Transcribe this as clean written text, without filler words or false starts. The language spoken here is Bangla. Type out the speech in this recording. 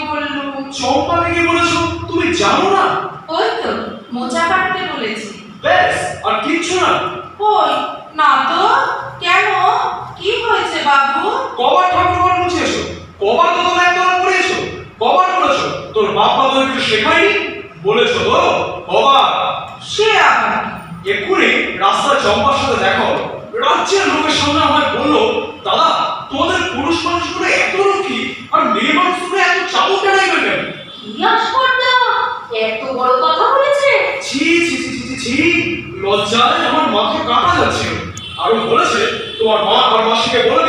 বলল। চম্পাকে কি বলেছো? তুমি জানো না? ওই তো মোচা কাটতে বলেছি। ব্যাস, আর কিচ্ছু না? কই না তো। কেন, কি হয়েছে বাবু? কবার ঠাকুরঘর মুছে এসো, কবার তো তোমরা একবার পড়ে এসো, কবার বলেছো তোর বাবা তোর কিছু শেখায়নি? বলেছো তো কবার? সে আবার এক্ষুনি রাস্তায় চম্পার সাথে দেখা হলো। রাজ্যের লোকের সামনে আমায় বললো, দাদা তোমাদের পুরুষ মানুষগুলো এত লক্ষ্মী আর মেয়ে মানুষগুলো এত চাবুক টানাইবে কেন? কি আশ্চর্য, এত বড় কথা বলেছে? ছি ছি ছি ছি ছি, লজ্জায় আমার মাথা কাটা যাচ্ছে। আরো বলেছে তোমার মা আর মাসিকে বলে